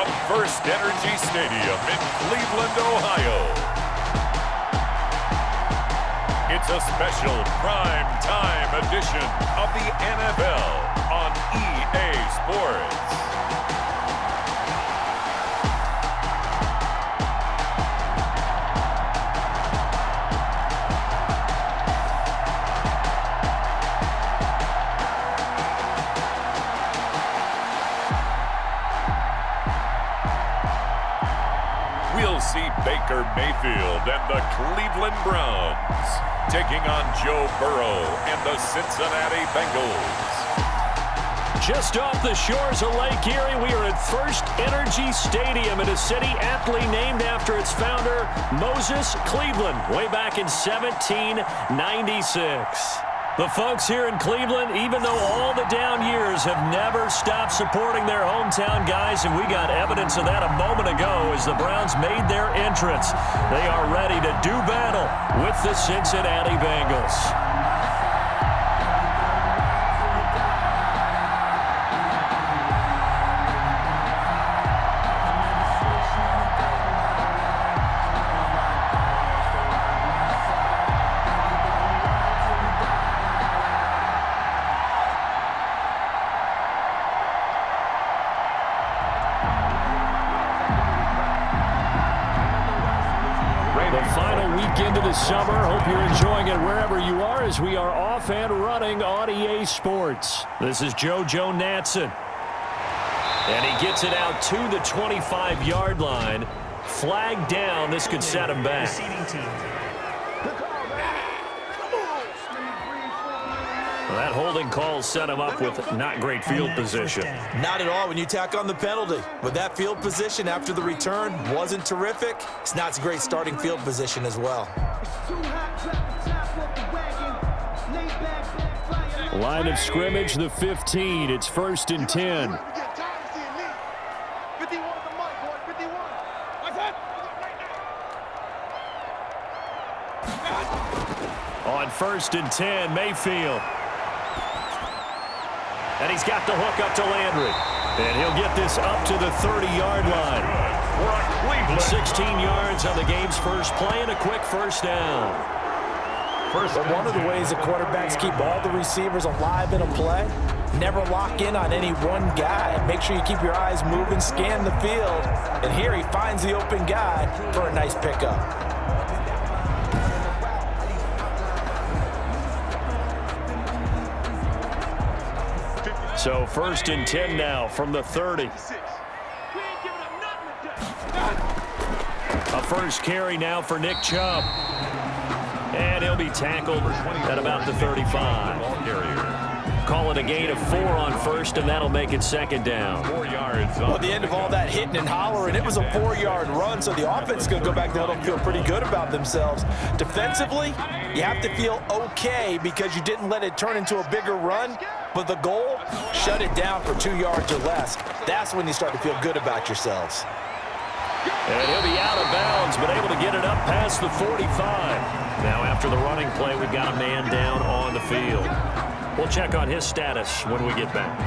from FirstEnergy Stadium in Cleveland, Ohio. It's a special prime time edition of the NFL on EA Sports. We'll see Baker Mayfield and the Cleveland Browns taking on Joe Burrow and the Cincinnati Bengals. Just off the shores of Lake Erie, we are at FirstEnergy Stadium in a city aptly named after its founder, Moses Cleveland, way back in 1796. The folks here in Cleveland, even though all the down years, have never stopped supporting their hometown guys, and we got evidence of that a moment ago as the Browns made their entrance. They are ready to do battle with the Cincinnati Bengals. Into the summer. Hope you're enjoying it wherever you are as we are off and running on EA Sports. This is Joe Natson. And he gets it out to the 25-yard line. Flag down. This could set him back. Well, that holding call set him up with not great field position. Not at all when you tack on the penalty. But that field position after the return wasn't terrific. It's not a great starting field position as well. Line of scrimmage, the 15. It's 1st and 10. On 1st and 10, Mayfield. And he's got the hook up to Landry. And he'll get this up to the 30-yard line. 16 yards on the game's first play and a quick first down. But one of the ways that quarterbacks keep all the receivers alive in a play, never lock in on any one guy. Make sure you keep your eyes moving, scan the field. And here he finds the open guy for a nice pickup. So 1st and 10 now from the 30. A first carry now for Nick Chubb. And he'll be tackled at about the 35. Call it a gain of 4 on first, and that'll make it 2nd down. 4 yards. Well, at the end of all that hitting and hollering, it was a 4-yard run, so the offense is going to go back down and feel pretty good about themselves. Defensively, you have to feel okay because you didn't let it turn into a bigger run, but the goal, shut it down for 2 yards or less. That's when you start to feel good about yourselves. And he'll be out of bounds, but able to get it up past the 45. Now, after the running play, we've got a man down on the field. We'll check on his status when we get back.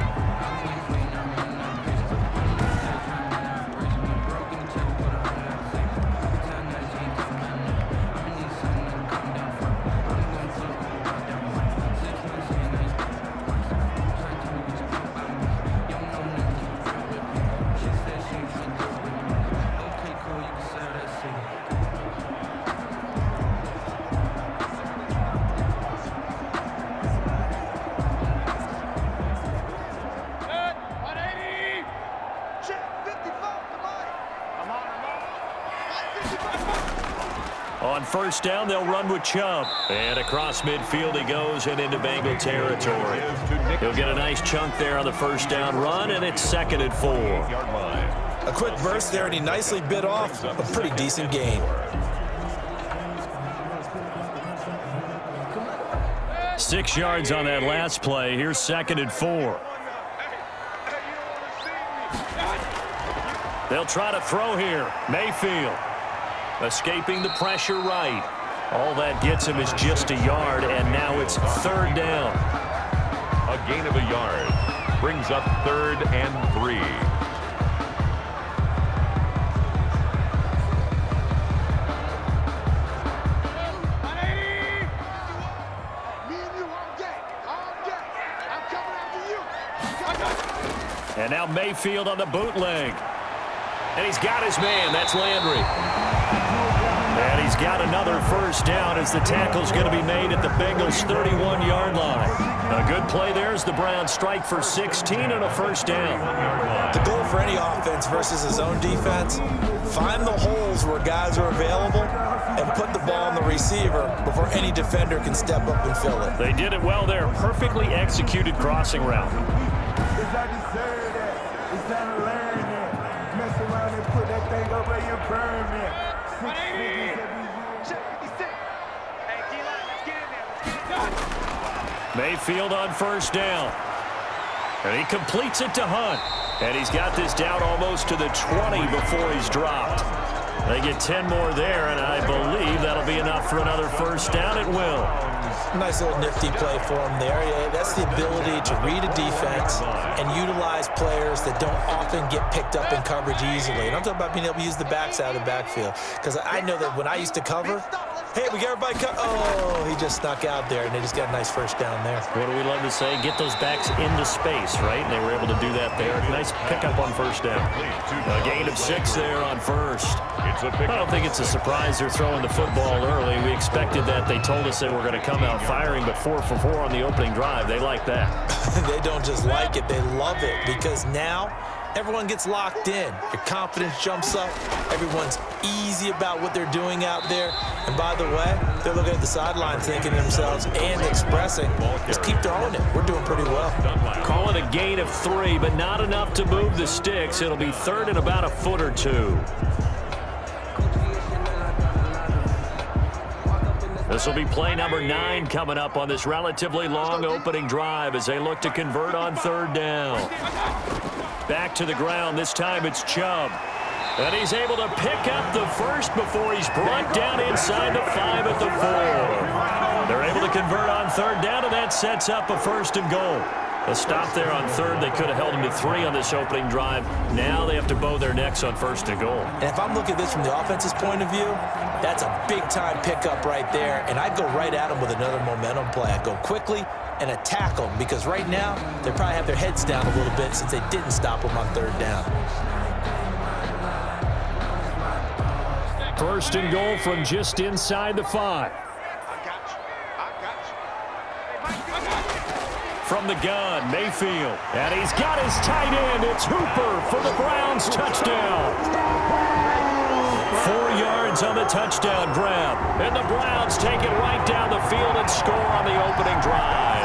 On first down, they'll run with Chubb. And across midfield he goes and into Bengal territory. He'll get a nice chunk there on the first down run, and it's 2nd and 4. A quick burst there, and he nicely bit off a pretty decent gain. 6 yards on that last play. Here's 2nd and 4. They'll try to throw here. Mayfield escaping the pressure right. All that gets him is just a yard, and now it's 3rd down. A gain of a yard brings up 3rd and 3. And now Mayfield on the bootleg. And he's got his man. That's Landry. And he's got another first down as the tackle's going to be made at the Bengals' 31-yard line. A good play there as the Browns strike for 16 and a first down. The goal for any offense versus his own defense, find the holes where guys are available and put the ball on the receiver before any defender can step up and fill it. They did it well there. Perfectly executed crossing route. Mayfield on first down. And he completes it to Hunt. And he's got this down almost to the 20 before he's dropped. They get 10 more there, and I believe that'll be enough for another first down. It will. Nice little nifty play for him there. Yeah, that's the ability to read a defense and utilize players that don't often get picked up in coverage easily. And I'm talking about being able to use the backs out of the backfield. Because I know that when I used to cover, hey, we got everybody cut. Oh, he just snuck out there, and they just got a nice first down there. What do we love to say? Get those backs into space, right? And they were able to do that there. Nice pickup on first down. A gain of 6 there on first. I don't think it's a surprise they're throwing the football early. We expected that. They told us they were going to come out firing, but 4 for 4 on the opening drive. They like that. They don't just like it. They love it because now everyone gets locked in. Your confidence jumps up. Everyone's easy about what they're doing out there. And by the way, they're looking at the sideline thinking to themselves and expressing, just keep throwing it. We're doing pretty well. Call it a gain of 3, but not enough to move the sticks. It'll be third and about a foot or 2. This will be play number 9 coming up on this relatively long opening drive as they look to convert on third down. Back to the ground. This time it's Chubb. And he's able to pick up the first before he's brought down inside the 5 at the 4. They're able to convert on third down, and that sets up a first and goal. A stop there on third. They could have held him to 3 on this opening drive. Now they have to bow their necks on first and goal. And if I'm looking at this from the offense's point of view, that's a big-time pickup right there. And I'd go right at him with another momentum play. I'd go quickly and attack them because right now they probably have their heads down a little bit since they didn't stop them on third down. First and goal from just inside the 5. From the gun, Mayfield. And he's got his tight end. It's Hooper for the Browns touchdown. 4 yards on the touchdown grab. And the Browns take it right down the field and score on the opening drive.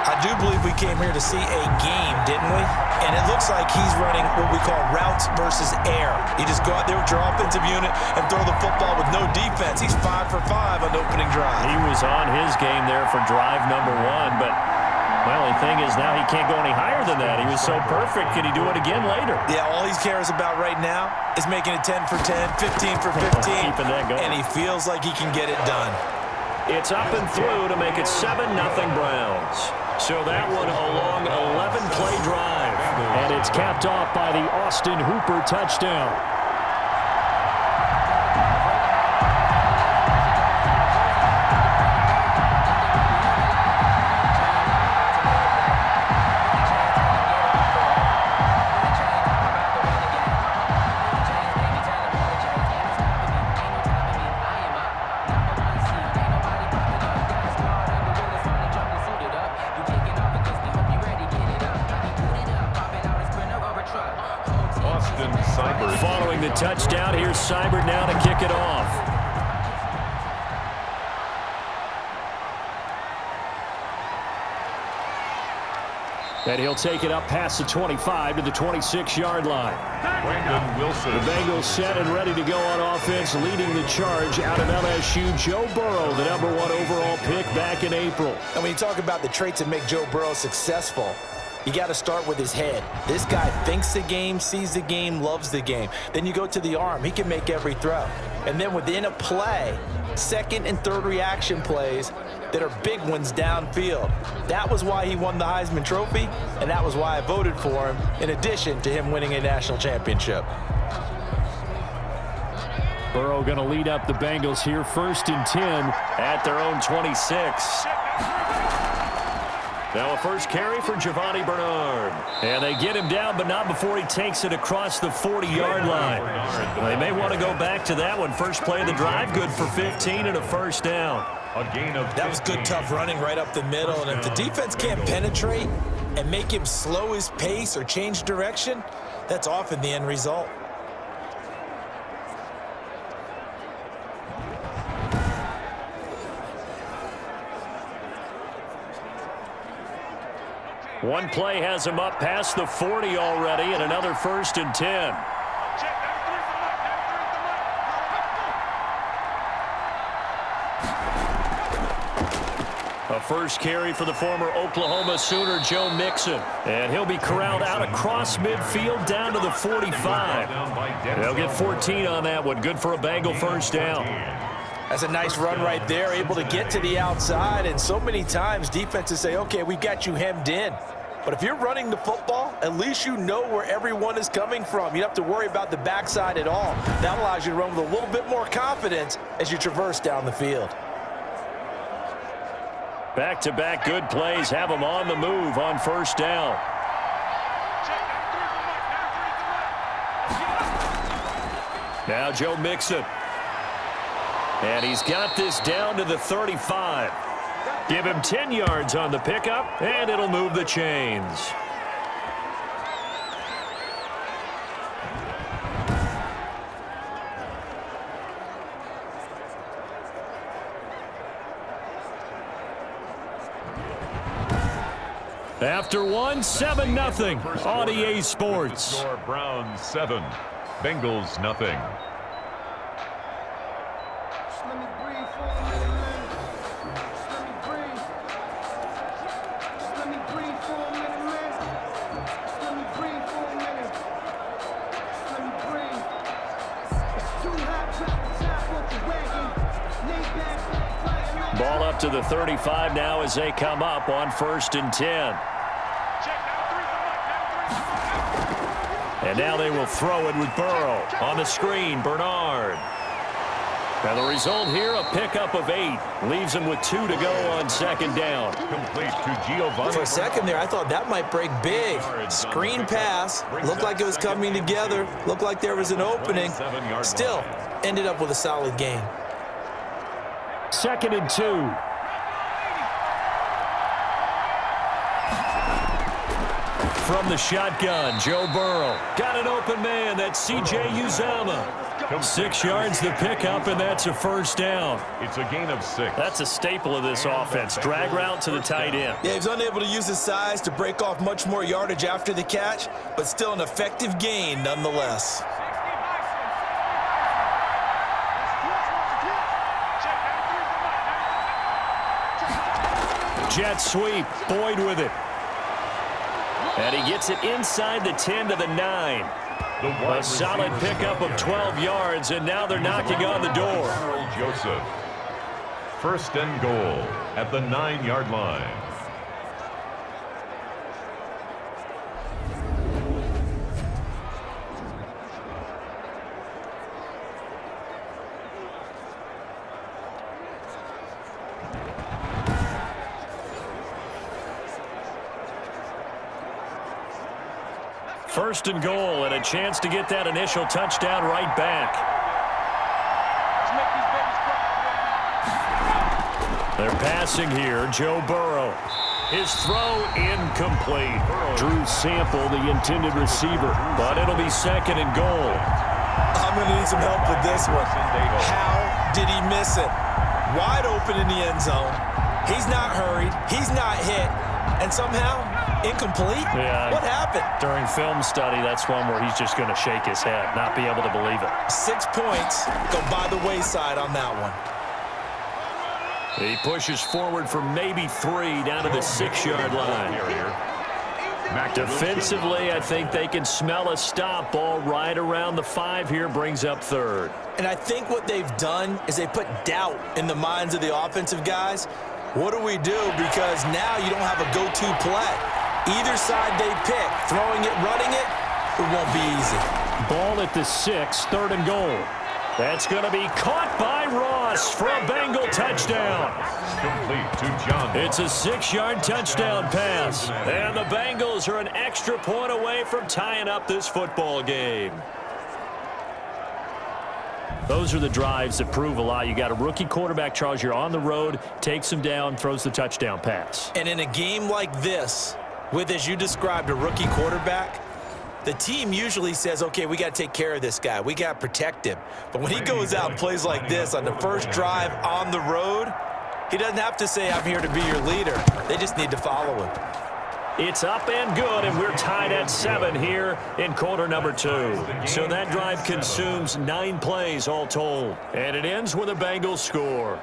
I do believe we came here to see a game, didn't we? And it looks like he's running what we call routes versus air. You just go out there with your offensive unit and throw the football with no defense. He's 5 for 5 on the opening drive. He was on his game there for drive number 1, but my only thing is now he can't go any higher than that. He was so perfect. Can he do it again later? Yeah, all he cares about right now is making it 10 for 10, 15 for 15. Keeping that going. And he feels like he can get it done. It's up and through to make it 7-0 Browns. So that one a long 11-play drive. And it's capped off by the Austin Hooper touchdown. Following the touchdown, here's Seibert now to kick it off. And he'll take it up past the 25 to the 26-yard line. The Bengals set and ready to go on offense, leading the charge out of LSU, Joe Burrow, the #1 overall pick back in April. And when you talk about the traits that make Joe Burrow successful, you got to start with his head. This guy thinks the game, sees the game, loves the game. Then you go to the arm. He can make every throw. And then within a play, second and third reaction plays that are big ones downfield. That was why he won the Heisman Trophy, and that was why I voted for him, in addition to him winning a national championship. Burrow going to lead up the Bengals here, 1st and 10 at their own 26. Now a first carry for Giovanni Bernard. And they get him down, but not before he takes it across the 40-yard line. They may want to go back to that one. First play of the drive, good for 15 and a first down. That was good, tough running right up the middle. And if the defense can't penetrate and make him slow his pace or change direction, that's often the end result. One play has him up past the 40 already, and another 1st and 10. A first carry for the former Oklahoma Sooner, Joe Mixon. And he'll be corralled out across midfield down to the 45. They'll get 14 on that one. Good for a Bengal first down. That's a nice run right there, able to get to the outside. And so many times defenses say, okay, we got you hemmed in. But if you're running the football, at least you know where everyone is coming from. You don't have to worry about the backside at all. That allows you to run with a little bit more confidence as you traverse down the field. Back-to-back good plays have them on the move on first down. Now Joe Mixon. And he's got this down to the 35. Give him 10 yards on the pickup, and it'll move the chains. After one, 7-0 on EA Sports. Browns 7, Bengals nothing. Ball up to the 35 now as they come up on 1st and 10. And now they will throw it with Burrow. On the screen, Bernard. And the result here, a pickup of 8. Leaves them with 2 to go on 2nd down. Complete to Giovanni. For a second there, I thought that might break big. Screen pass. Looked like it was coming together. Looked like there was an opening. Still, ended up with a solid gain. 2nd and 2. From the shotgun, Joe Burrow. Got an open man. That's C.J. Uzomah. 6 yards the pickup, and that's a first down. It's a gain of 6. That's a staple of this offense. Drag route to the tight end. Yeah, he was unable to use his size to break off much more yardage after the catch, but still an effective gain nonetheless. Jet sweep. Boyd with it. And he gets it inside the 10 to the 9. A solid pickup of 12 yards, and now they're knocking on the door. Joseph. 1st and goal at the 9-yard line. First and goal, and a chance to get that initial touchdown right back. They're passing here. Joe Burrow. His throw incomplete. Drew Sample, the intended receiver, but it'll be 2nd and goal. I'm going to need some help with this one. How did he miss it? Wide open in the end zone. He's not hurried. He's not hit. And somehow, incomplete? Yeah. What happened? During film study, that's one where he's just going to shake his head, not be able to believe it. 6 points go by the wayside on that one. He pushes forward for maybe 3 down to the 6-yard line. Defensively, I think they can smell a stop. Ball right around the 5 here, brings up 3rd. And I think what they've done is they put doubt in the minds of the offensive guys. What do we do? Because now you don't have a go-to play. Either side they pick, throwing it, running it, it won't be easy. Ball at the 6, 3rd and goal. That's going to be caught by Ross for a Bengal touchdown. Complete to John. It's a 6-yard touchdown pass. And the Bengals are an extra point away from tying up this football game. Those are the drives that prove a lot. You got a rookie quarterback, Charles. You're on the road, takes him down, throws the touchdown pass. And in a game like this, with, as you described, a rookie quarterback, the team usually says, okay, we got to take care of this guy. We got to protect him. But when he goes out and plays like this on the first drive on the road, he doesn't have to say, I'm here to be your leader. They just need to follow him. It's up and good, and we're tied at 7 here in quarter number 2. So that drive consumes 9 plays all told. And it ends with a Bengals score.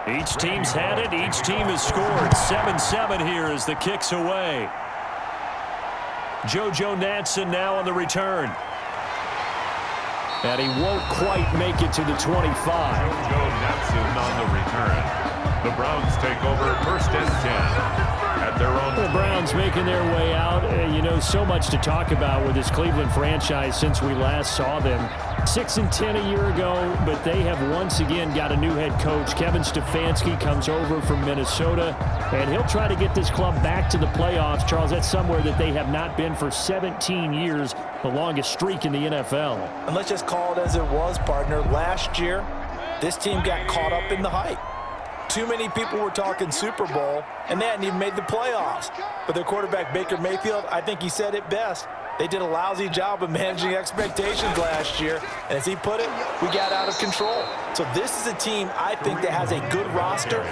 Each team's had it. Each team has scored. 7-7 here as the kick's away. JoJo Natson now on the return. And he won't quite make it to the 25. JoJo Natson on the return. The Browns take over 1st and 10. At their own. The Browns making their way out. You know, so much to talk about with this Cleveland franchise since we last saw them. 6-10 a year ago, but they have once again got a new head coach. Kevin Stefanski comes over from Minnesota, and he'll try to get this club back to the playoffs. Charles, that's somewhere that they have not been for 17 years, the longest streak in the NFL. And let's just call it as it was, partner. Last year, this team got caught up in the hype. Too many people were talking Super Bowl, and they hadn't even made the playoffs. But their quarterback, Baker Mayfield, I think he said it best. They did a lousy job of managing expectations last year, and as he put it, we got out of control. So this is a team, I think, that has a good roster.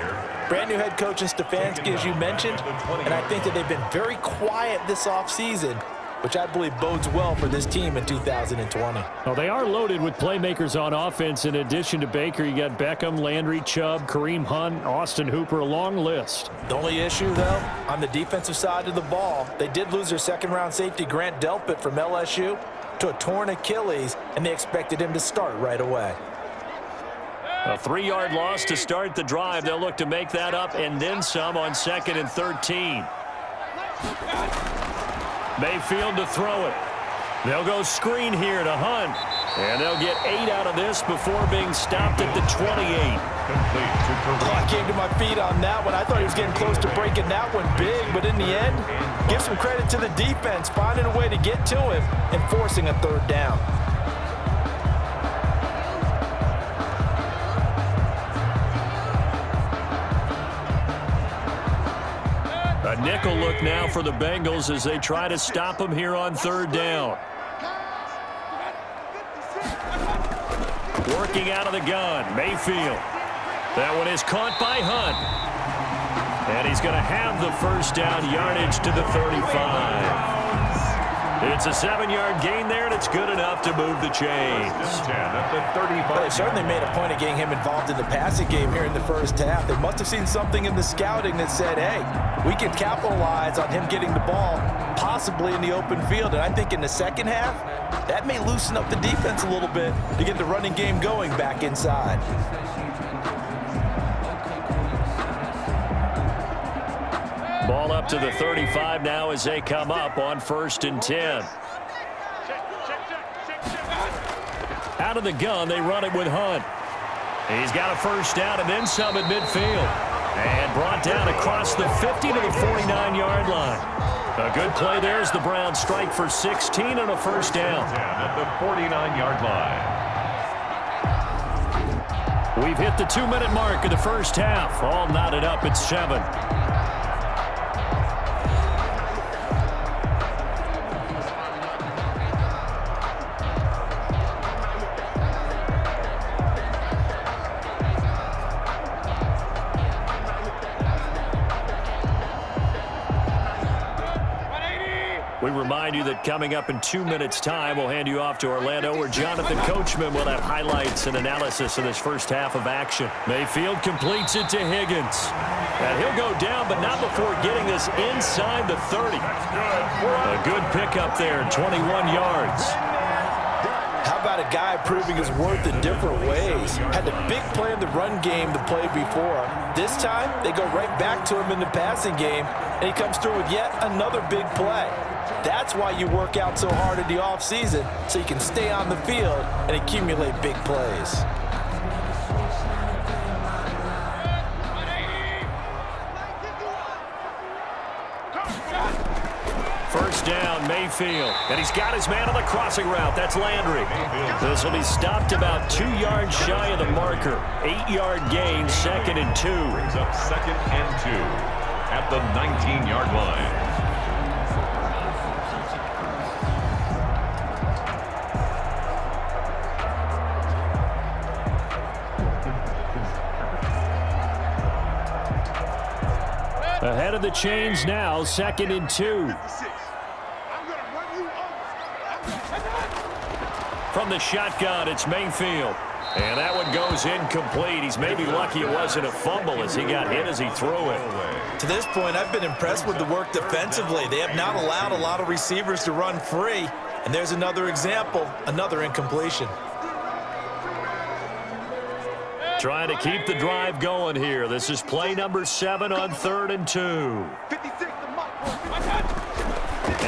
Brand new head coach in Stefanski, as you mentioned, and I think that they've been very quiet this offseason, which I believe bodes well for this team in 2020. Well, they are loaded with playmakers on offense. In addition to Baker, you got Beckham, Landry, Chubb, Kareem Hunt, Austin Hooper, a long list. The only issue, though, on the defensive side of the ball, they did lose their second-round safety, Grant Delpit, from LSU to a torn Achilles, and they expected him to start right away. A 3-yard loss to start the drive. They'll look to make that up and then some on 2nd and 13. Mayfield to throw it. They'll go screen here to Hunt. And they'll get 8 out of this before being stopped at the 28. I came to my feet on that one. I thought he was getting close to breaking that one big, but in the end, give some credit to the defense, finding a way to get to him and forcing a 3rd down. A nickel look now for the Bengals as they try to stop him here on 3rd down. Working out of the gun, Mayfield. That one is caught by Hunt. And he's going to have the 1st down, yardage to the 35. It's a 7-yard gain there, and it's good enough to move the chains. Well, they certainly made a point of getting him involved in the passing game here in the first half. They must have seen something in the scouting that said, hey, we can capitalize on him getting the ball, possibly in the open field. And I think in the second half, that may loosen up the defense a little bit to get the running game going back inside. Ball up to the 35 now as they come up on 1st and 10. Out of the gun, they run it with Hunt. He's got a 1st down and then some at midfield. And brought down across the 50 to the 49-yard line. A good play there as the Browns strike for 16 and a 1st down. At the 49-yard line. We've hit the 2-minute mark of the first half. All knotted up at 7. We remind you that coming up in 2 minutes' time, we'll hand you off to Orlando, where Jonathan Coachman will have highlights and analysis of this first half of action. Mayfield completes it to Higgins. And he'll go down, but not before getting this inside the 30. A good pickup there, 21 yards. How about a guy proving his worth in different ways? Had the big play in the run game to play before. This time, they go right back to him in the passing game, and he comes through with yet another big play. That's why you work out so hard in the offseason, so you can stay on the field and accumulate big plays. First down, Mayfield. And he's got his man on the crossing route. That's Landry. This will be stopped about 2 yards shy of the marker. 8-yard gain, 2nd and 2. Brings up 2nd and 2 at the 19-yard line. Ahead of the chains now, 2nd and 2. From the shotgun, it's Mayfield. And that one goes incomplete. He's maybe lucky it wasn't a fumble as he got hit as he threw it. To this point, I've been impressed with the work defensively. They have not allowed a lot of receivers to run free. And there's another example, another incompletion. Trying to keep the drive going here. This is play number 7 on 3rd and 2.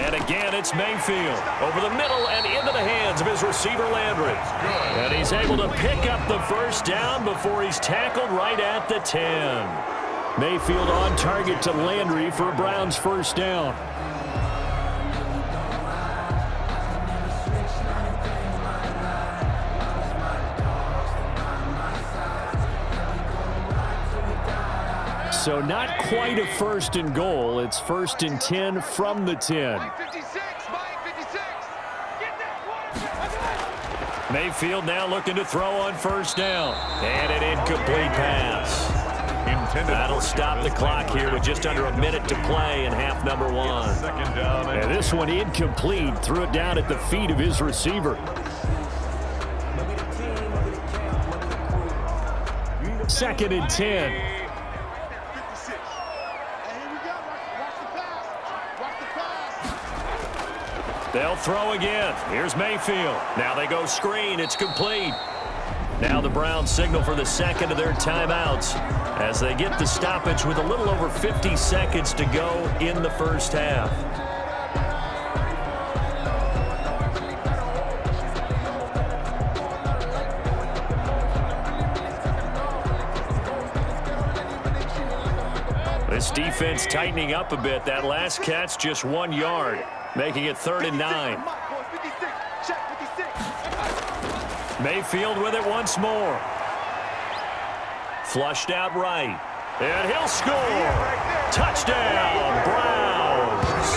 And again, it's Mayfield. Over the middle and into the hands of his receiver, Landry. And he's able to pick up the first down before he's tackled right at the 10. Mayfield on target to Landry for a Browns first down. So not quite a 1st and goal. It's 1st and 10 from the 10. Mayfield now looking to throw on first down. And an incomplete pass. That'll stop the clock here with just under a minute to play in half number 1. And this one incomplete. Threw it down at the feet of his receiver. 2nd and 10. They'll throw again. Here's Mayfield. Now they go screen. It's complete. Now the Browns signal for the second of their timeouts as they get the stoppage with a little over 50 seconds to go in the first half. This defense tightening up a bit. That last catch just 1 yard. Making it 3rd and 9. Mayfield with it once more. Flushed out right. And he'll score. Touchdown, Browns.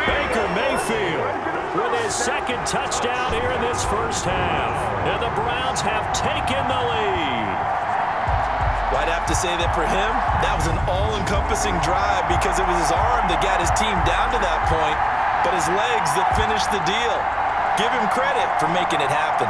Baker Mayfield with his 2nd touchdown here in this first half. And the Browns have taken the lead. Well, I'd have to say that for him, that was an all-encompassing drive because it was his arm that got his team down to that point. But his legs that finished the deal. Give him credit for making it happen.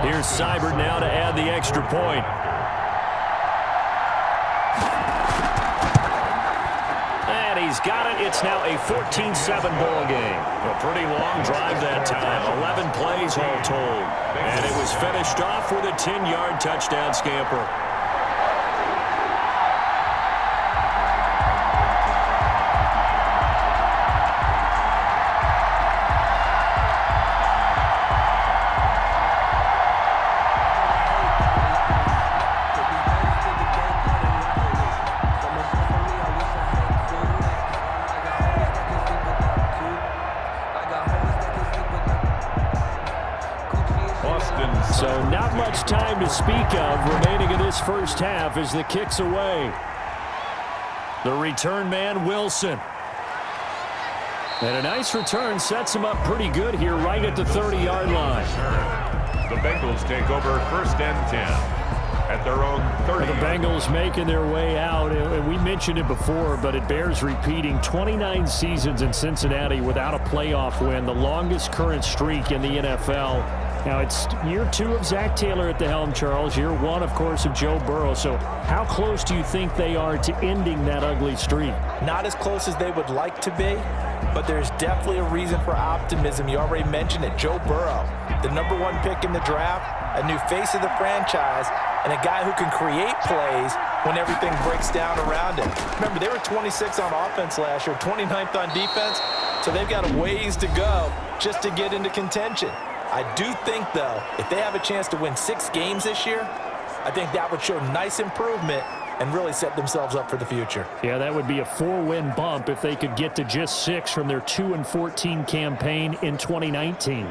Here's Seibert now to add the extra point. He's got it. It's now a 14-7 ball game. A pretty long drive that time. 11 plays all told. And it was finished off with a 10-yard touchdown scamper. So not much time to speak of remaining in this first half as the kick's away. The return man, Wilson. And a nice return sets him up pretty good here right at the 30-yard line. The Bengals take over 1st and 10 at their own 30. The Bengals making their way out. And we mentioned it before, but it bears repeating. 29 seasons in Cincinnati without a playoff win, the longest current streak in the NFL. Now, it's year 2 of Zach Taylor at the helm, Charles. Year 1, of course, of Joe Burrow. So how close do you think they are to ending that ugly streak? Not as close as they would like to be, but there's definitely a reason for optimism. You already mentioned it. Joe Burrow, the #1 pick in the draft, a new face of the franchise, and a guy who can create plays when everything breaks down around him. Remember, they were 26th on offense last year, 29th on defense, so they've got a ways to go just to get into contention. I do think, though, if they have a chance to win 6 games this year, I think that would show nice improvement and really set themselves up for the future. Yeah, that would be a 4-win bump if they could get to just 6 from their 2-14 campaign in 2019.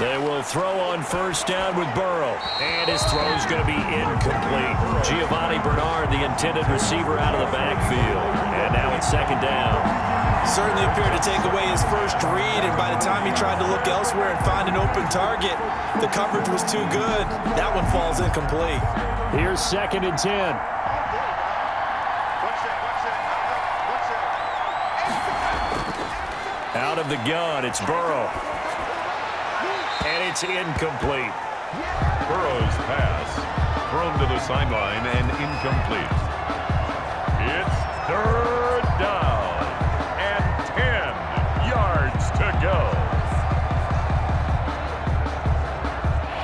They will throw on 1st down with Burrow. And his throw is going to be incomplete. Giovanni Bernard, the intended receiver, out of the backfield. And now it's 2nd down. Certainly appeared to take away his first read, and by the time he tried to look elsewhere and find an open target, the coverage was too good. That one falls incomplete. Here's 2nd and 10. Out of the gun, it's Burrow. And it's incomplete. Burrow's pass thrown to the sideline and incomplete. It's 3rd down and 10 yards to go.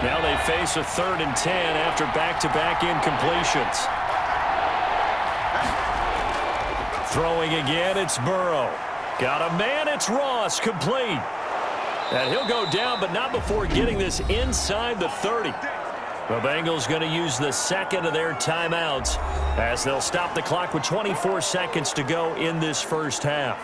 Now they face a 3rd and 10 after back-to-back incompletions. Throwing again, it's Burrow. Got a man, it's Ross, complete. And he'll go down, but not before getting this inside the 30. The Bengals going to use the 2nd of their timeouts as they'll stop the clock with 24 seconds to go in this first half.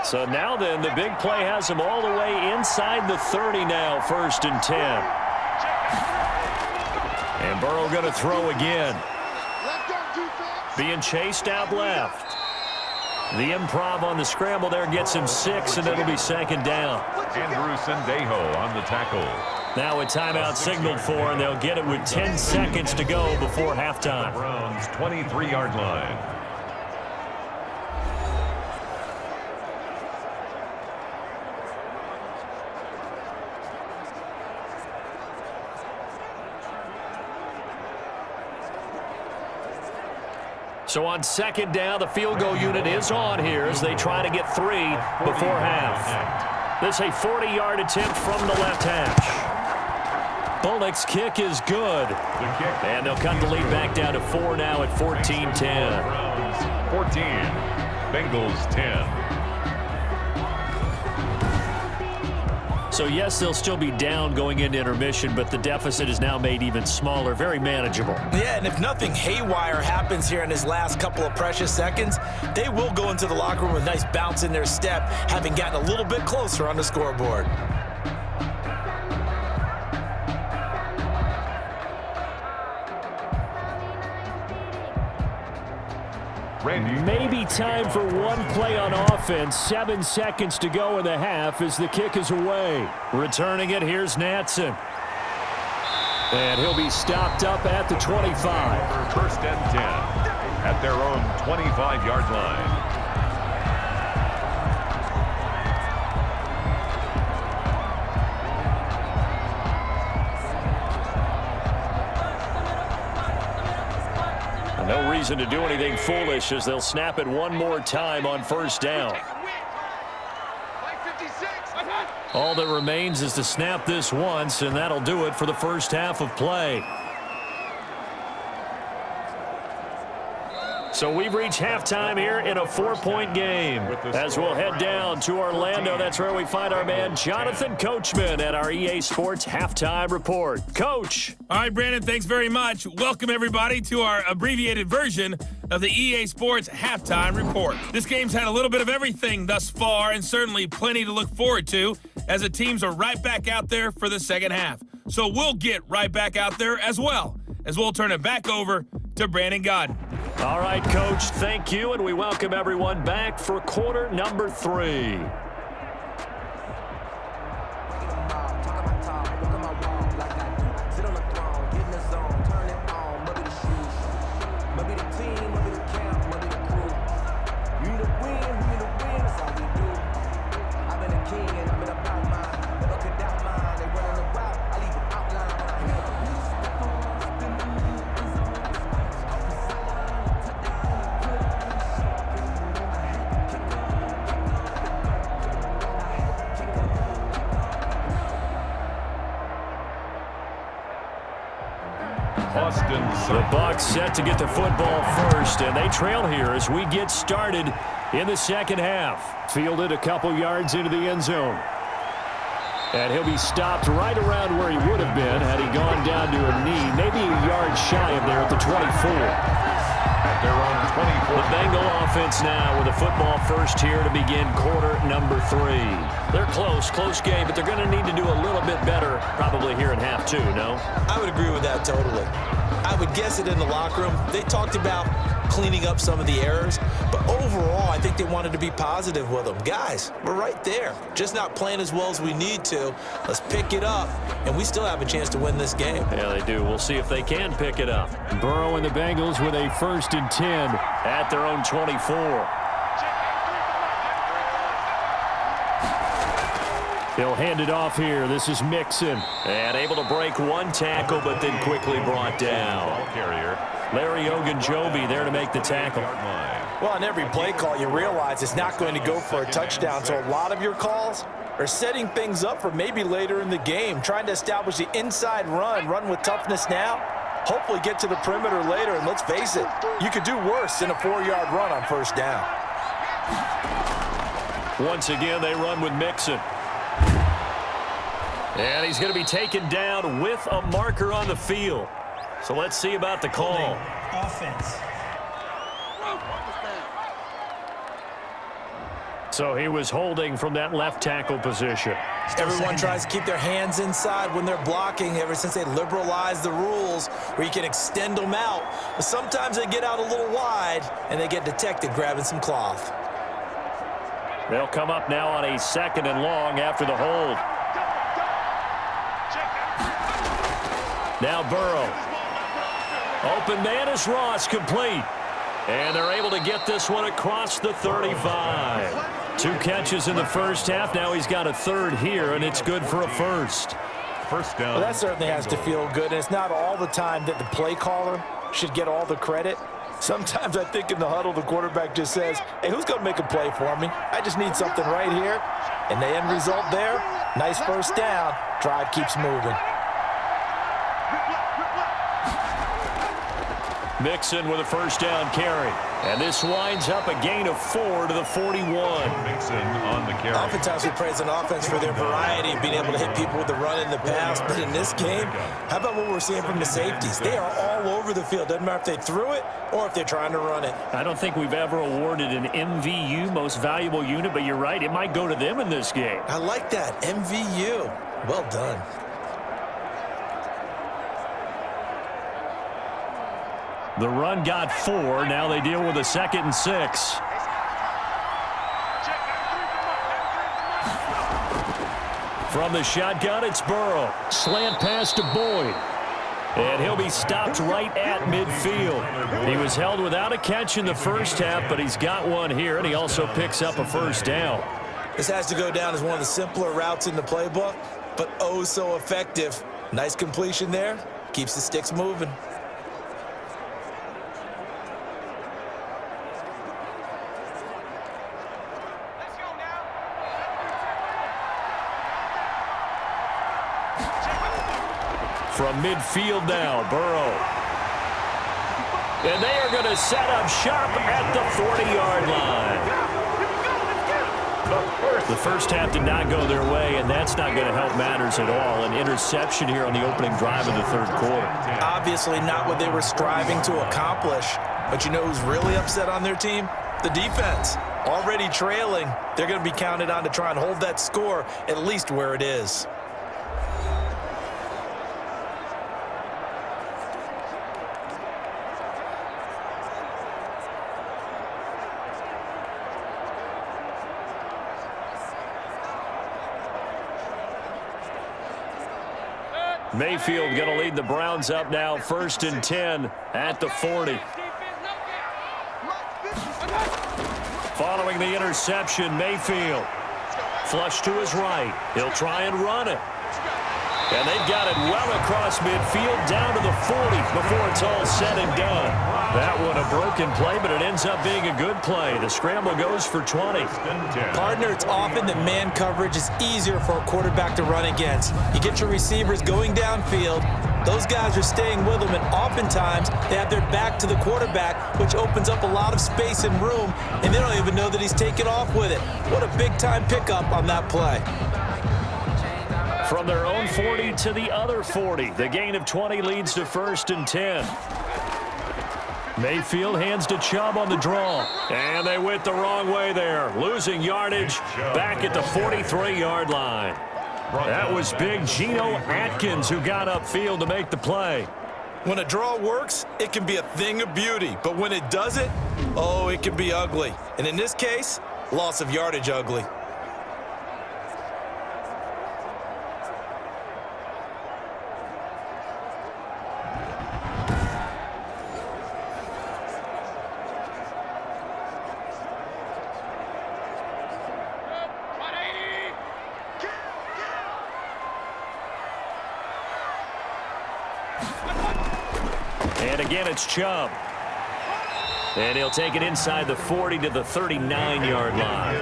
So now then, the big play has them all the way inside the 30 now, 1st and 10. And Burrow going to throw again. Being chased out left. The improv on the scramble there gets him 6, and it'll be 2nd down. Andrew Sendejo on the tackle. Now a timeout signaled for, and they'll get it with 10 seconds to go before halftime. Browns 23-yard line. So on 2nd down, the field goal unit is on here as they try to get 3 before half. This is a 40-yard attempt from the left hash. Bullock's kick is good. And they'll cut the lead back down to 4 now at 14-10. 14, Bengals 10. So, yes, they'll still be down going into intermission, but the deficit is now made even smaller, very manageable. Yeah, and if nothing haywire happens here in his last couple of precious seconds, they will go into the locker room with a nice bounce in their step, having gotten a little bit closer on the scoreboard. Maybe time for one play on offense. 7 seconds to go in the half as the kick is away. Returning it, here's Natson. And he'll be stopped up at the 25. 1st and 10 at their own 25-yard line. No reason to do anything foolish as they'll snap it one more time on 1st down. All that remains is to snap this once, and that'll do it for the first half of play. So we've reached halftime here in a 4-point game. As we'll head down to Orlando, that's where we find our man Jonathan Coachman at our EA Sports Halftime Report. Coach. All right, Brandon, thanks very much. Welcome, everybody, to our abbreviated version of the EA Sports Halftime Report. This game's had a little bit of everything thus far, and certainly plenty to look forward to, as the teams are right back out there for the second half. So we'll get right back out there as well, as we'll turn it back over to Brandon Godden. All right, Coach, thank you, and we welcome everyone back for quarter number 3. The Bucs set to get the football first, and they trail here as we get started in the second half. Fielded a couple yards into the end zone. And he'll be stopped right around where he would have been had he gone down to a knee, maybe a yard shy of there at the 24. At their own 24. The Bengal offense now with a football first here to begin quarter number 3. They're close game, but they're going to need to do a little bit better probably here in half 2, no? I would agree with that totally. I would guess it in the locker room. They talked about cleaning up some of the errors, but overall, I think they wanted to be positive with them. Guys, we're right there. Just not playing as well as we need to. Let's pick it up, and we still have a chance to win this game. Yeah, they do. We'll see if they can pick it up. Burrow and the Bengals with a 1st and 10 at their own 24. He'll hand it off here. This is Mixon. And able to break one tackle, but then quickly brought down. Larry Ogunjobi there to make the tackle. Well, on every play call, you realize it's not going to go for a touchdown. So a lot of your calls are setting things up for maybe later in the game, trying to establish the inside run with toughness now, hopefully get to the perimeter later. And let's face it, you could do worse than a 4-yard run on first down. Once again, they run with Mixon. And he's going to be taken down with a marker on the field. So let's see about the call. Offense. So he was holding from that left tackle position. Everyone tries to keep their hands inside when they're blocking ever since they liberalized the rules where you can extend them out. But sometimes they get out a little wide and they get detected grabbing some cloth. They'll come up now on a 2nd and long after the hold. Now Burrow. Open man is Ross, complete. And they're able to get this one across the 35. 2 catches in the first half. Now he's got a 3rd here, and it's good for a 1st. First down. Well, that certainly has to feel good. And it's not all the time that the play caller should get all the credit. Sometimes I think in the huddle, the quarterback just says, hey, who's going to make a play for me? I just need something right here. And the end result there, nice first down. Drive keeps moving. Mixon with a 1st down carry. And this winds up a gain of 4 to the 41. Mixon on the carry. Oftentimes we praise an offense for their variety of being able to hit people with the run and the pass. But in this game, how about what we're seeing from the safeties? They are all over the field. Doesn't matter if they threw it or if they're trying to run it. I don't think we've ever awarded an MVU, most valuable unit, but you're right. It might go to them in this game. I like that. MVU. Well done. The run got 4. Now they deal with a 2nd and 6. From the shotgun, it's Burrow. Slant pass to Boyd. And he'll be stopped right at midfield. He was held without a catch in the first half, but he's got one here, and he also picks up a 1st down. This has to go down as one of the simpler routes in the playbook, but oh so effective. Nice completion there. Keeps the sticks moving. From midfield now, Burrow. And they are going to set up shop at the 40-yard line. The first half did not go their way, and that's not going to help matters at all. An interception here on the opening drive of the third quarter. Obviously not what they were striving to accomplish. But you know who's really upset on their team? The defense. Already trailing, they're going to be counted on to try and hold that score at least where it is. Mayfield going to lead the Browns up now, 1st and 10 at the 40. Following the interception, Mayfield flush to his right. He'll try and run it. And they've got it well across midfield down to the 40 before it's all said and done. That one a broken play, but it ends up being a good play. The scramble goes for 20. Partner, it's often that man coverage is easier for a quarterback to run against. You get your receivers going downfield. Those guys are staying with them, and oftentimes they have their back to the quarterback, which opens up a lot of space and room, and they don't even know that he's taken off with it. What a big-time pickup on that play. From their own 40 to the other 40. The gain of 20 leads to 1st and 10. Mayfield hands to Chubb on the draw. And they went the wrong way there. Losing yardage back at the 43-yard line. That was big Geno Atkins who got upfield to make the play. When a draw works, it can be a thing of beauty. But when it doesn't, oh, it can be ugly. And in this case, loss of yardage ugly. And again, it's Chubb. And he'll take it inside the 40 to the 39-yard line.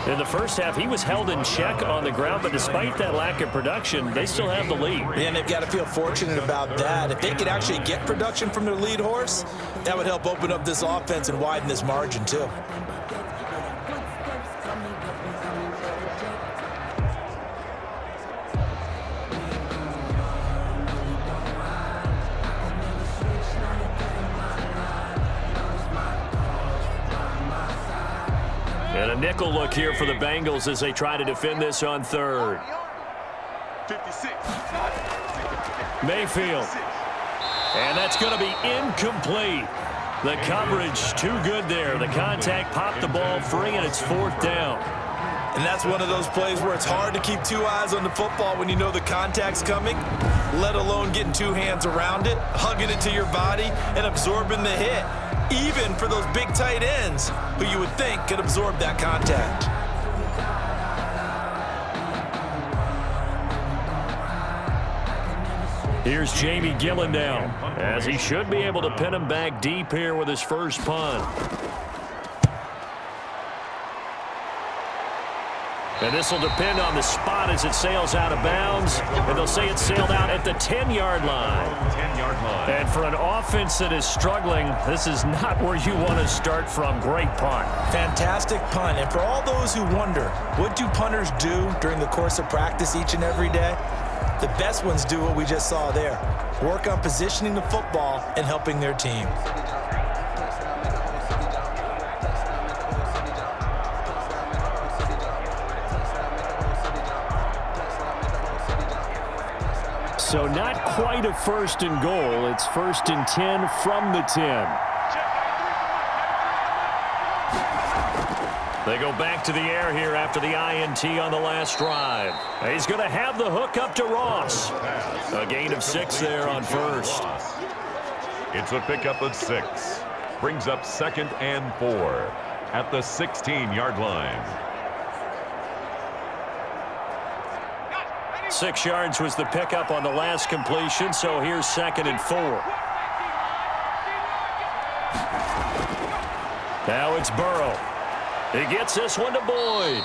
In the first half, he was held in check on the ground, but despite that lack of production, they still have the lead. And they've got to feel fortunate about that. If they could actually get production from their lead horse, that would help open up this offense and widen this margin, too. And a nickel look here for the Bengals as they try to defend this on third. 56. Mayfield. And that's going to be incomplete. The coverage too good there. The contact popped the ball free, and it's 4th down. And that's one of those plays where it's hard to keep two eyes on the football when you know the contact's coming, let alone getting two hands around it, hugging it to your body, and absorbing the hit. Even for those big tight ends who you would think could absorb that contact. Here's Jamie Gillendown, as he should be able to pin him back deep here with his first punt. And this will depend on the spot as it sails out of bounds. And they'll say it sailed out at the 10-yard line. 10-yard line. And for an offense that is struggling, this is not where you want to start from. Great punt. Fantastic punt. And for all those who wonder, what do punters do during the course of practice each and every day? The best ones do what we just saw there. Work on positioning the football and helping their team. So not quite a 1st and goal. It's 1st and 10 from the 10. They go back to the air here after the INT on the last drive. He's going to have the hook up to Ross. A gain of 6 there on first. It's a pickup of 6. Brings up 2nd and 4 at the 16-yard line. 6 yards was the pickup on the last completion, so here's 2nd and 4. Now it's Burrow. He gets this one to Boyd.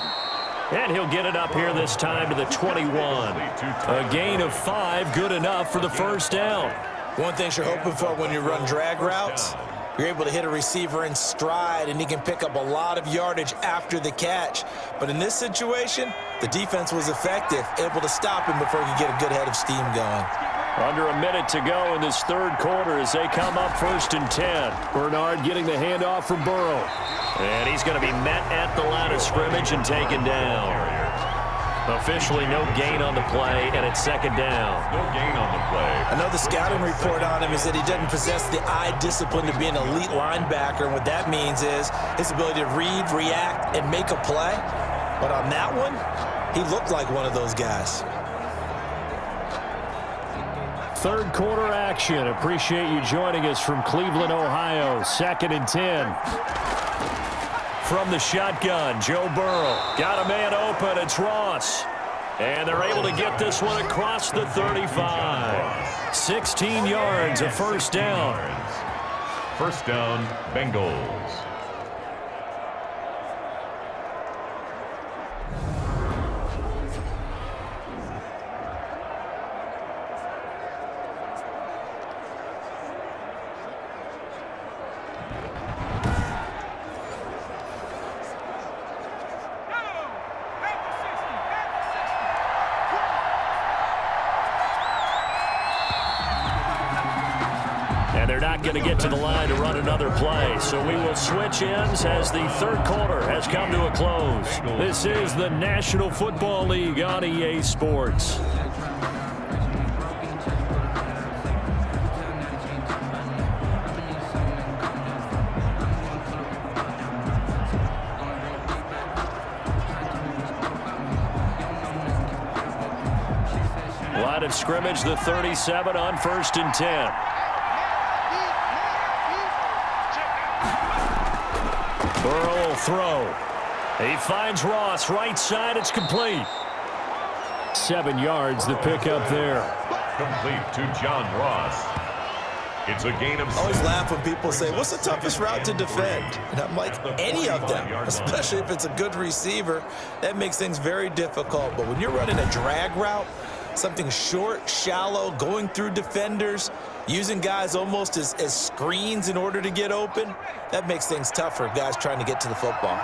And he'll get it up here this time to the 21. A gain of 5, good enough for the first down. One thing you're hoping for when you run drag routes, you're able to hit a receiver in stride, and he can pick up a lot of yardage after the catch. But in this situation, the defense was effective, able to stop him before he could get a good head of steam going. Under a minute to go in this third quarter as they come up 1st and 10. Bernard getting the handoff from Burrow. And he's going to be met at the line of scrimmage and taken down. Officially no gain on the play, and it's 2nd down. No gain on the play. I know the scouting report on him is that he doesn't possess the eye discipline to be an elite linebacker, and what that means is his ability to read, react, and make a play. But on that one, he looked like one of those guys. Third quarter action. Appreciate you joining us from Cleveland, Ohio. 2nd and 10. From the shotgun, Joe Burrow. Got a man open. It's Ross. And they're able to get this one across the 35. 16 yards, a first down. First down, Bengals. Not going to get to the line to run another play, so we will switch ends as the third quarter has come to a close. This is the National Football League on EA Sports. Line of scrimmage, the 37 on 1st and 10. Burrow will throw. He finds Ross. Right side, it's complete. 7 yards, the pickup there. Complete to John Ross. It's a gain of 6. I always laugh when people say, what's the toughest route to defend? And I'm like, any of them, especially if it's a good receiver. That makes things very difficult. But when you're running a drag route, something short, shallow, going through defenders, using guys almost as screens in order to get open, that makes things tough for guys trying to get to the football.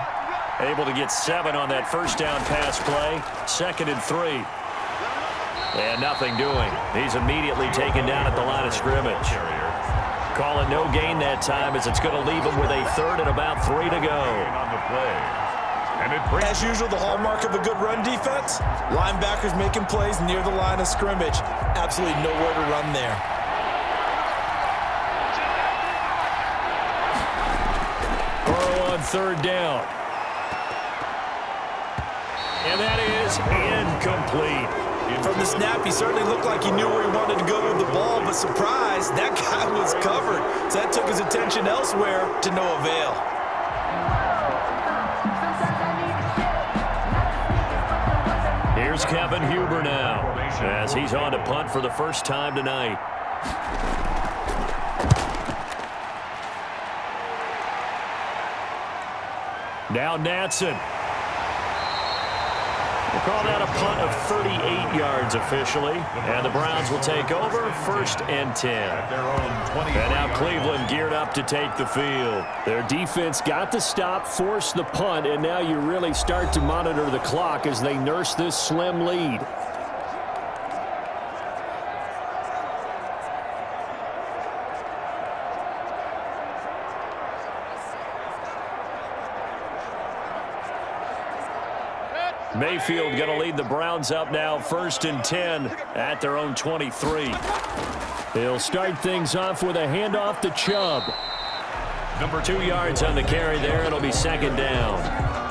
Able to get 7 on that first down pass play. 2nd and 3. And nothing doing. He's immediately taken down at the line of scrimmage. Calling no gain that time as it's going to leave him with a 3rd and about 3 to go. On the play. As usual, the hallmark of a good run defense, linebackers making plays near the line of scrimmage. Absolutely nowhere to run there. Burrow on 3rd down. And that is incomplete. From the snap, he certainly looked like he knew where he wanted to go with the ball, but surprise, that guy was covered. So that took his attention elsewhere to no avail. Here's Kevin Huber now, as he's on to punt for the first time tonight. Now Natson. We'll call that a punt of 38 yards officially, and the Browns will take over 1st and 10. And now Cleveland geared up to take the field. Their defense got the stop, forced the punt, and now you really start to monitor the clock as they nurse this slim lead. Mayfield going to lead the Browns up now 1st and 10 at their own 23. They'll start things off with a handoff to Chubb. 2 yards on the carry there. It'll be 2nd down.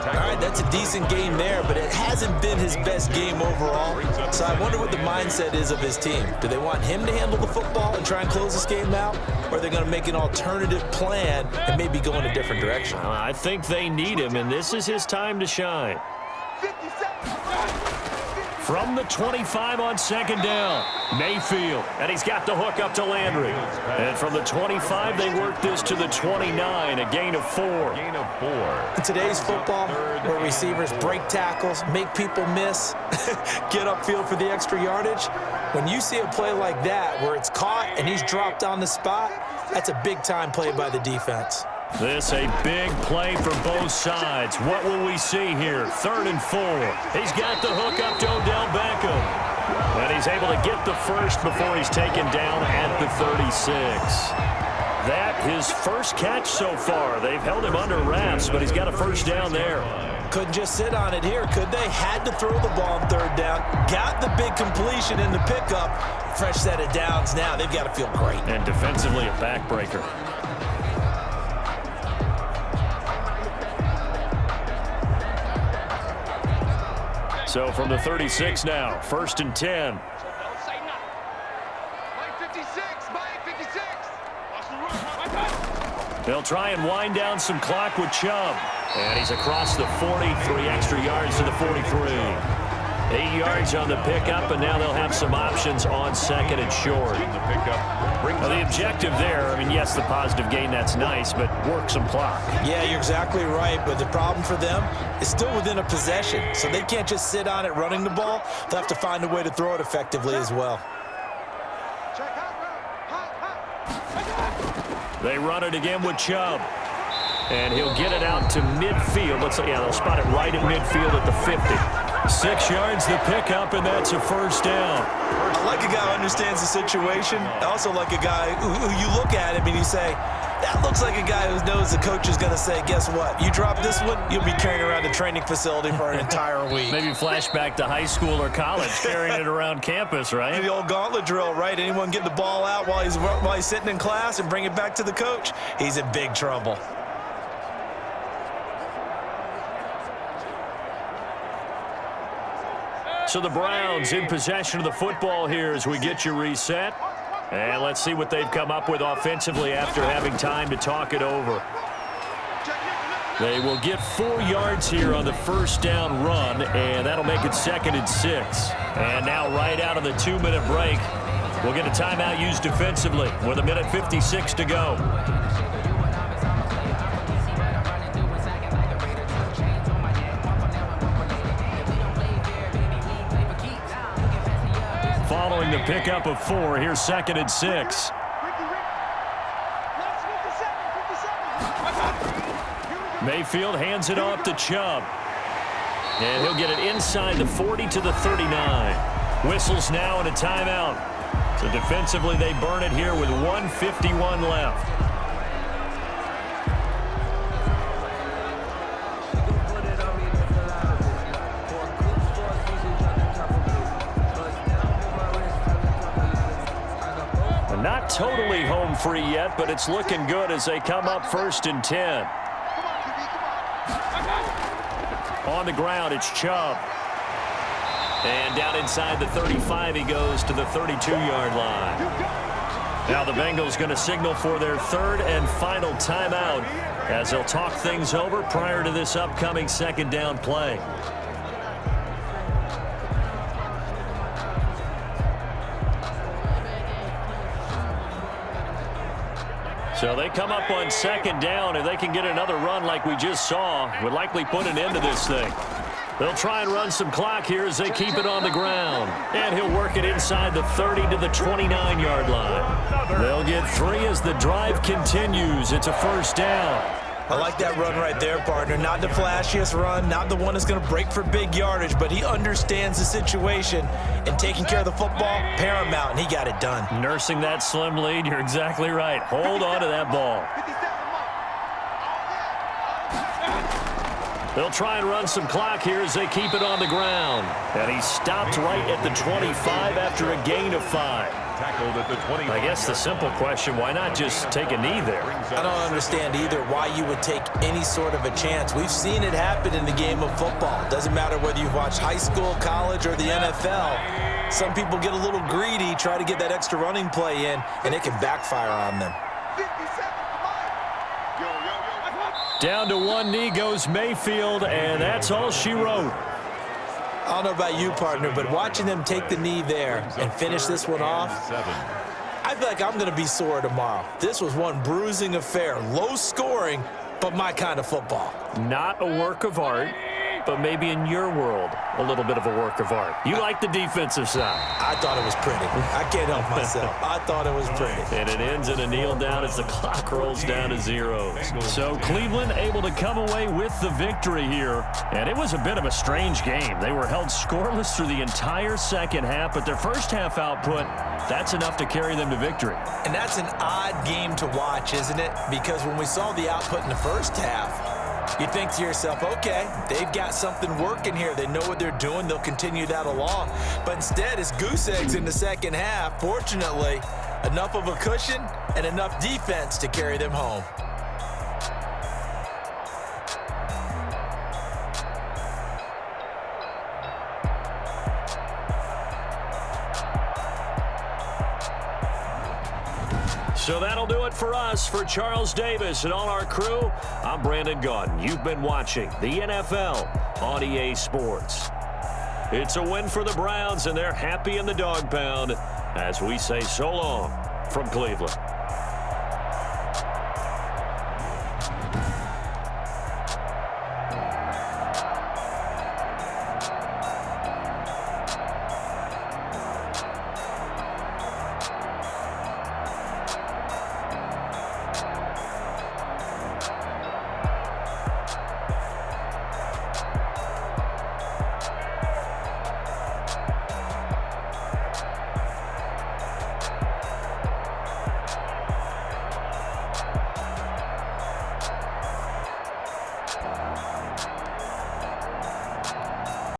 All right, that's a decent game there, but it hasn't been his best game overall. So I wonder what the mindset is of his team. Do they want him to handle the football and try and close this game out? Or are they going to make an alternative plan and maybe go in a different direction? I think they need him, and this is his time to shine. From the 25 on second down, Mayfield, and he's got the hook up to Landry. And from the 25, they work this to the 29, a gain of 4. In today's football, where receivers break tackles, make people miss, get upfield for the extra yardage, when you see a play like that where it's caught and he's dropped on the spot, that's a big-time play by the defense. This a big play for both sides. What will we see here? 3rd and 4. He's got the hook up to Odell Beckham. And he's able to get the first before he's taken down at the 36. That his first catch so far. They've held him under wraps, but he's got a first down there. Couldn't just sit on it here, could they? Had to throw the ball on 3rd down. Got the big completion in the pickup. Fresh set of downs now. They've got to feel great. And defensively a backbreaker. So from the 36 now, 1st and 10. They'll try and wind down some clock with Chubb. And he's across the 40, 3 extra yards to the 43. 8 yards on the pickup, and now they'll have some options on 2nd and short. Well, the objective there, I mean, yes, the positive gain, that's nice, but work some clock. Yeah, you're exactly right, but the problem for them is still within a possession, so they can't just sit on it running the ball. They'll have to find a way to throw it effectively as well. They run it again with Chubb. And he'll get it out to midfield. They'll spot it right at midfield at the 50. 6 yards the pickup, and that's a first down. I like a guy who understands the situation. I also like a guy who you look at him and you say, that looks like a guy who knows the coach is going to say, guess what? You drop this one, you'll be carrying around the training facility for an entire week. Maybe flashback to high school or college, carrying it around campus, right? The old gauntlet drill, right? Anyone get the ball out while he's sitting in class and bring it back to the coach? He's in big trouble. So the Browns in possession of the football here as we get you reset. And let's see what they've come up with offensively after having time to talk it over. They will get 4 yards here on the first down run, and that'll make it 2nd and 6. And now right out of the 2-minute break, we'll get a timeout used defensively with 1:56 to go. Following the pickup of 4, here's 2nd and 6. Mayfield hands it off to Chubb. And he'll get it inside the 40 to the 39. Whistles now and a timeout. So defensively they burn it here with 1:51 left. Not totally home free yet, but it's looking good as they come up 1st and 10. On the ground, it's Chubb. And down inside the 35, he goes to the 32-yard line. Now the Bengals going to signal for their 3rd and final timeout as they'll talk things over prior to this upcoming 2nd down play. So they come up on 2nd down. If they can get another run like we just saw, would likely put an end to this thing. They'll try and run some clock here as they keep it on the ground. And he'll work it inside the 30 to the 29-yard line. They'll get 3 as the drive continues. It's a first down. I like that run right there, partner. Not the flashiest run, not the one that's going to break for big yardage, but he understands the situation, and taking care of the football, paramount, and he got it done. Nursing that slim lead, you're exactly right. Hold on to that ball. They'll try and run some clock here as they keep it on the ground. And he stopped right at the 25 after a gain of 5. Tackled at the 20. I guess the simple question, why not just take a knee there? I don't understand either why you would take any sort of a chance. We've seen it happen in the game of football. Doesn't matter whether you've watched high school, college, or the NFL. Some people get a little greedy, try to get that extra running play in, and it can backfire on them. Down to one knee goes Mayfield, and that's all she wrote. I don't know about you, partner, but watching them take the knee there and finish this one off, I feel like I'm going to be sore tomorrow. This was one bruising affair. Low scoring, but my kind of football. Not a work of art, but maybe in your world, a little bit of a work of art. You like the defensive side. I thought it was pretty. I can't help myself. I thought it was pretty. And it ends in a kneel down as the clock rolls down to 0. So Cleveland able to come away with the victory here. And it was a bit of a strange game. They were held scoreless through the entire second half, but their first half output, that's enough to carry them to victory. And that's an odd game to watch, isn't it? Because when we saw the output in the first half, you think to yourself, okay, they've got something working here. They know what they're doing. They'll continue that along. But instead, it's goose eggs in the second half. Fortunately, enough of a cushion and enough defense to carry them home. So that'll do it for us. For Charles Davis and all our crew, I'm Brandon Gaudin. You've been watching the NFL on EA Sports. It's a win for the Browns, and they're happy in the dog pound as we say so long from Cleveland.